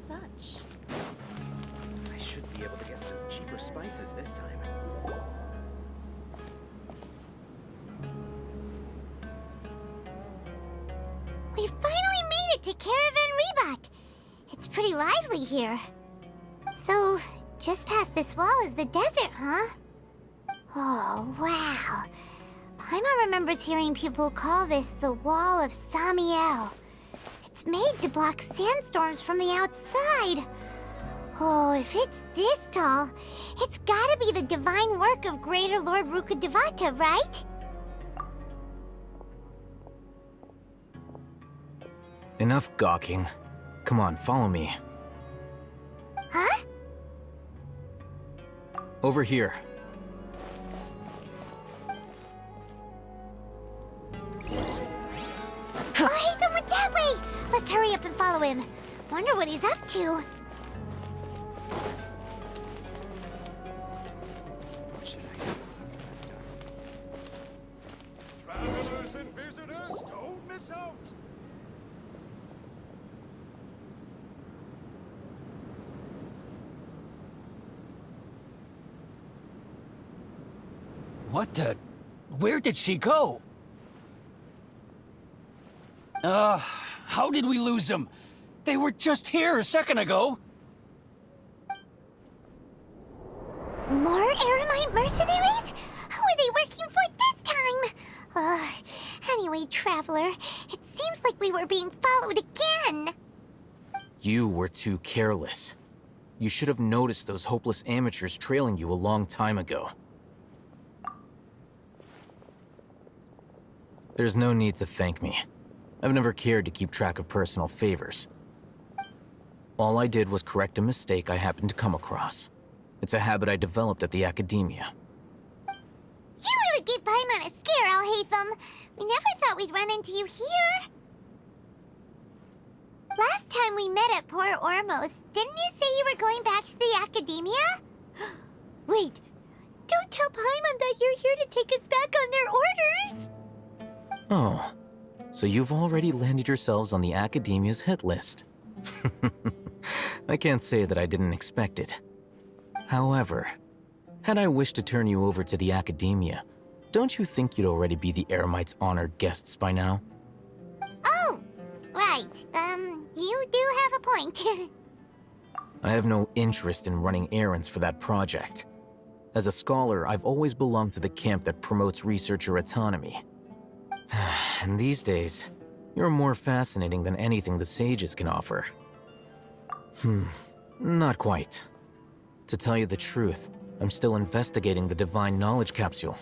such. I should be able to get some cheaper spices this time. We finally made it to Caravan Rebot. It's pretty lively here. So, just past this wall is the desert, huh? Oh, wow. Paimon remembers hearing people call this the Wall of Samiel. It's made to block sandstorms from the outside. Oh, if it's this tall, it's gotta be the divine work of Greater Lord Rukkhadevata, right? Enough gawking. Come on, follow me. Huh? Over here. Oh, Hatham went that way! Let's hurry up and follow him. Wonder what he's up to. Travelers and visitors, don't miss out! What the? Where did she go? How did we lose them? They were just here a second ago. More Aramite mercenaries? Who are they working for this time? Anyway, Traveler, it seems like we were being followed again. You were too careless. You should have noticed those hopeless amateurs trailing you a long time ago. There's no need to thank me. I've never cared to keep track of personal favors. All I did was correct a mistake I happened to come across. It's a habit I developed at the academia. You really gave Paimon a scare, Alhaitham. We never thought we'd run into you here. Last time we met at Port Ormos, didn't you say you were going back to the academia? Wait, don't tell Paimon that you're here to take us back on their orders. Oh, so you've already landed yourselves on the academia's hit list. I can't say that I didn't expect it. However, had I wished to turn you over to the academia, don't you think you'd already be the Eremites' honored guests by now? Oh, right. You do have a point. I have no interest in running errands for that project. As a scholar, I've always belonged to the camp that promotes researcher autonomy. And these days, you're more fascinating than anything the sages can offer. Not quite. To tell you the truth, I'm still investigating the Divine Knowledge Capsule.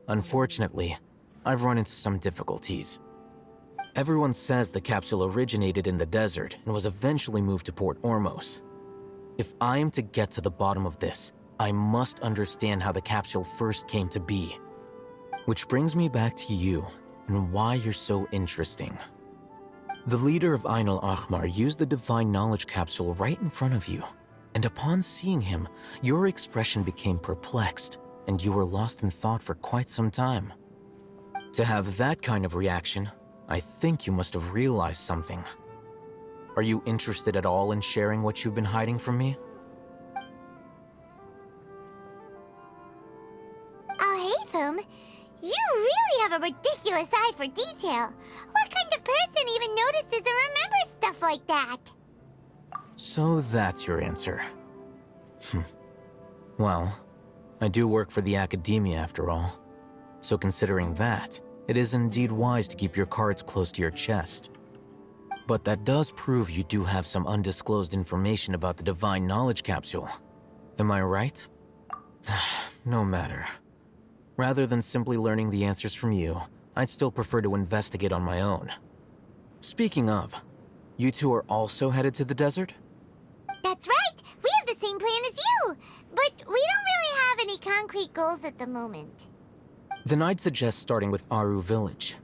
Unfortunately, I've run into some difficulties. Everyone says the capsule originated in the desert and was eventually moved to Port Ormos. If I am to get to the bottom of this, I must understand how the capsule first came to be. Which brings me back to you and why you're so interesting. The leader of Ain al-Ahmar used the Divine Knowledge Capsule right in front of you, and upon seeing him, your expression became perplexed, and you were lost in thought for quite some time. To have that kind of reaction, I think you must have realized something. Are you interested at all in sharing what you've been hiding from me? Alhaitham, you really have a ridiculous eye for detail. What kind of person even notices and remembers stuff like that? So that's your answer. Well, I do work for the academia after all. So considering that, it is indeed wise to keep your cards close to your chest. But that does prove you do have some undisclosed information about the Divine Knowledge Capsule. Am I right? No matter. Rather than simply learning the answers from you, I'd still prefer to investigate on my own. Speaking of, you two are also headed to the desert? That's right! We have the same plan as you! But we don't really have any concrete goals at the moment. Then I'd suggest starting with Aaru Village.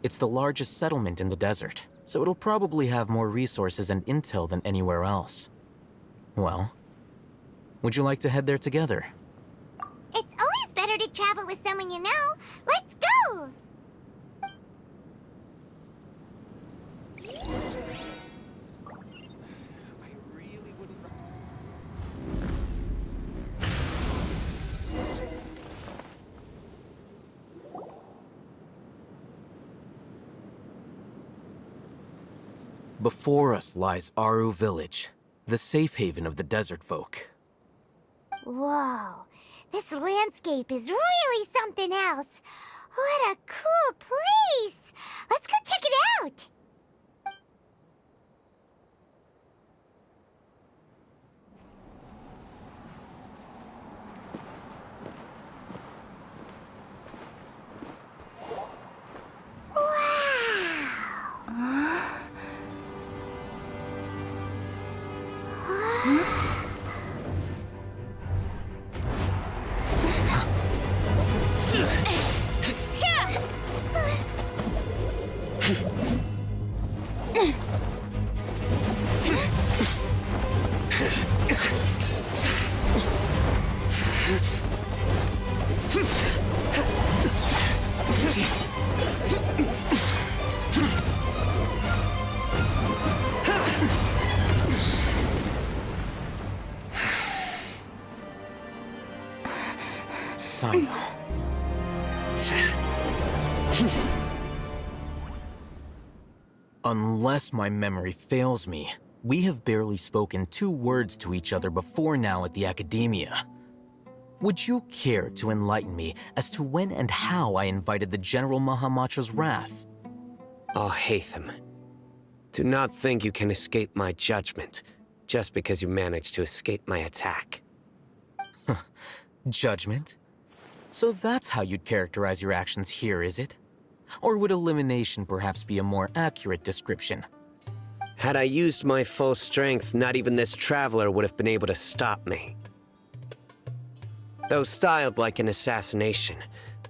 It's the largest settlement in the desert, so it'll probably have more resources and intel than anywhere else. Well, would you like to head there together? It's always better to travel with someone you know. Let's go! I Before us lies Aaru Village, the safe haven of the desert folk. Whoa, this landscape is really something else. What a cool place! Let's go check it out! Sino. Unless my memory fails me, we have barely spoken 2 words to each other before now at the Academia. Would you care to enlighten me as to when and how I invited the General Mahamatra's wrath? Hatham, do not think you can escape my judgment just because you managed to escape my attack. Judgment? So that's how you'd characterize your actions here, is it? Or would elimination perhaps be a more accurate description? Had I used my full strength, not even this traveler would have been able to stop me. Though styled like an assassination,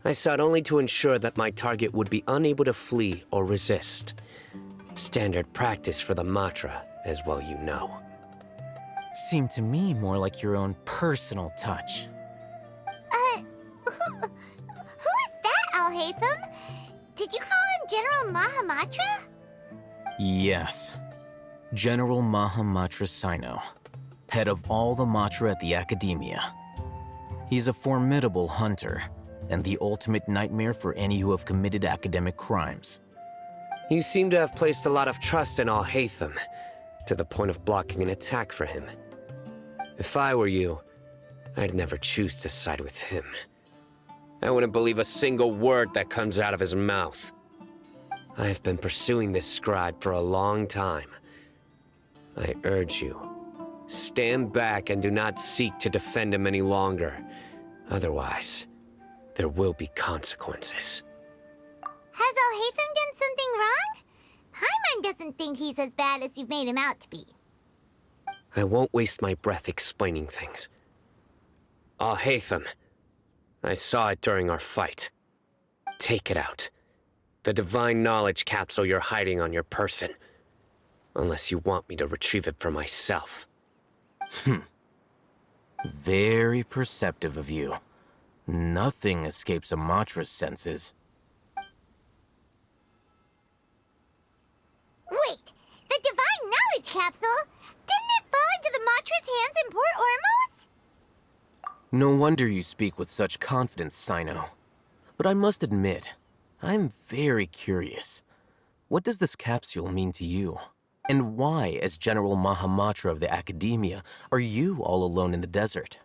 I sought only to ensure that my target would be unable to flee or resist. Standard practice for the Matra, as well you know. Seemed to me more like your own personal touch. Who is that, Al-Haytham? Did you call him General Mahamatra? Yes. General Mahamatra Sino, head of all the Matra at the Academia. He's a formidable hunter, and the ultimate nightmare for any who have committed academic crimes. You seem to have placed a lot of trust in Al-Haytham, to the point of blocking an attack for him. If I were you, I'd never choose to side with him. I wouldn't believe a single word that comes out of his mouth. I have been pursuing this scribe for a long time. I urge you, stand back and do not seek to defend him any longer. Otherwise, there will be consequences. Has Al-Haytham done something wrong? Paimon doesn't think he's as bad as you've made him out to be. I won't waste my breath explaining things. Al-Haytham, I saw it during our fight. Take it out. The divine knowledge capsule you're hiding on your person. Unless you want me to retrieve it for myself. Very perceptive of you. Nothing escapes a Matra's senses. Wait, the divine knowledge capsule? Didn't it fall into the Matra's hands in Port Ormos? No wonder you speak with such confidence, Sino. But I must admit, I'm very curious. What does this capsule mean to you? And why, as General Mahamatra of the Academia, are you all alone in the desert?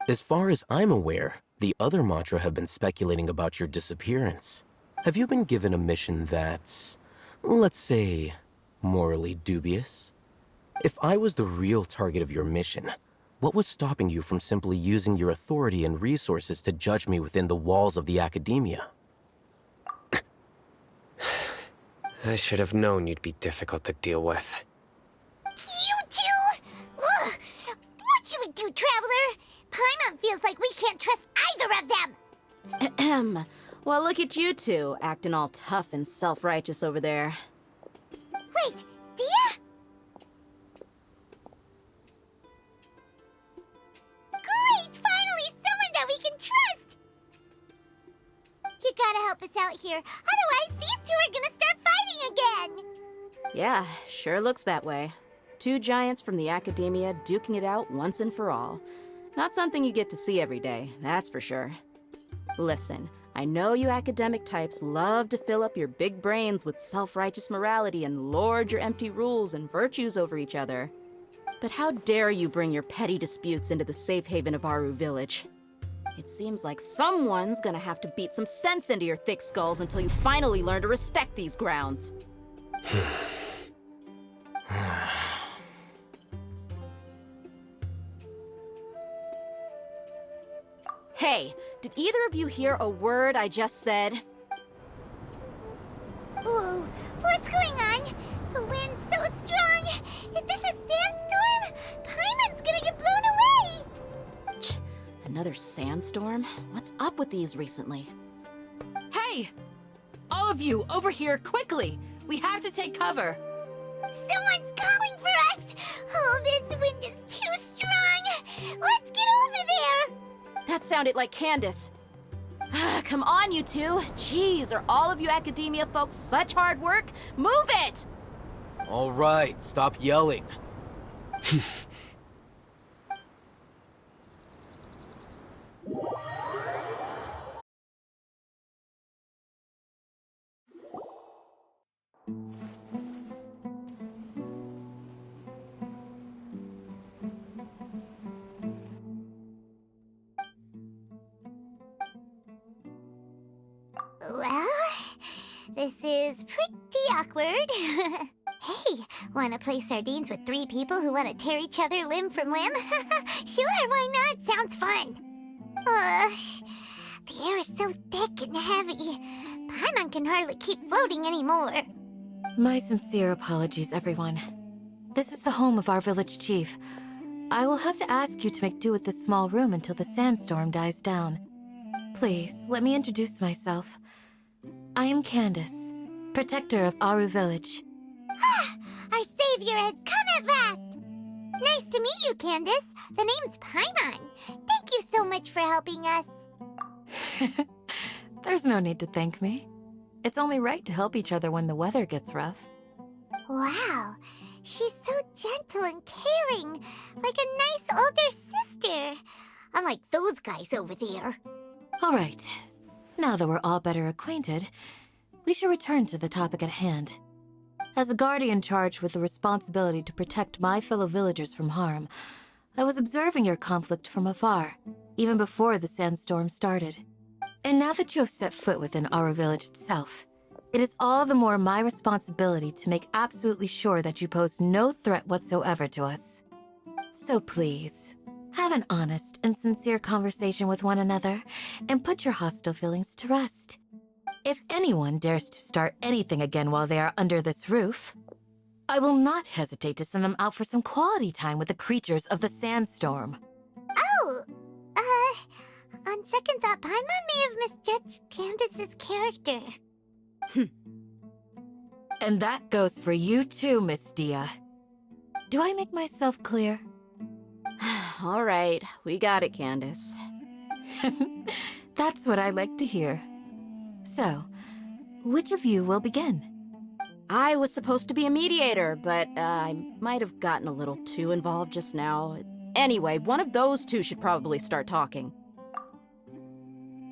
As far as I'm aware, the other Matra have been speculating about your disappearance. Have you been given a mission that's, let's say, morally dubious? If I was the real target of your mission, what was stopping you from simply using your authority and resources to judge me within the walls of the Academia? I should have known you'd be difficult to deal with. You two? Ugh! What should we do, Traveler? Paimon feels like we can't trust either of them! Ahem. Well, look at you two, acting all tough and self-righteous over there. Wait, Dia? Great! Finally, someone that we can trust! You gotta help us out here, otherwise these two are gonna start fighting again! Yeah, sure looks that way. 2 giants from the Academia duking it out once and for all. Not something you get to see every day, that's for sure. Listen, I know you academic types love to fill up your big brains with self-righteous morality and lord your empty rules and virtues over each other. But how dare you bring your petty disputes into the safe haven of Aaru Village? It seems like someone's gonna have to beat some sense into your thick skulls until you finally learn to respect these grounds. Hey, did either of you hear a word I just said? Whoa, what's going on? The wind's so strong! Is this a sandstorm? Paimon's gonna get blown away! Another sandstorm? What's up with these recently? Hey! All of you, over here, quickly! We have to take cover! Someone's calling for us! Oh, this wind is too strong! Let's get over there! That sounded like Candace. Come on, you two. Jeez, are all of you academia folks such hard work? Move it! All right, stop yelling. Well, this is pretty awkward. Hey, wanna play sardines with 3 people who wanna tear each other limb from limb? Sure, why not? Sounds fun. The air is so thick and heavy. Paimon can hardly keep floating anymore. My sincere apologies, everyone. This is the home of our village chief. I will have to ask you to make do with this small room until the sandstorm dies down. Please, let me introduce myself. I am Candace, protector of Aaru Village. Our savior has come at last! Nice to meet you, Candace. The name's Paimon. Thank you so much for helping us. There's no need to thank me. It's only right to help each other when the weather gets rough. Wow, she's so gentle and caring, like a nice older sister. Unlike those guys over there. All right. Now that we're all better acquainted, we should return to the topic at hand. As a guardian charged with the responsibility to protect my fellow villagers from harm, I was observing your conflict from afar, even before the sandstorm started. And now that you have set foot within Aaru Village itself, it is all the more my responsibility to make absolutely sure that you pose no threat whatsoever to us. So please, have an honest and sincere conversation with one another, and put your hostile feelings to rest. If anyone dares to start anything again while they are under this roof, I will not hesitate to send them out for some quality time with the creatures of the sandstorm. Oh, on second thought, Paimon may have misjudged Candace's character. And that goes for you too, Miss Dia. Do I make myself clear? All right, we got it, Candace. That's what I like to hear. So, which of you will begin? I was supposed to be a mediator, but I might have gotten a little too involved just now. Anyway, one of those two should probably start talking.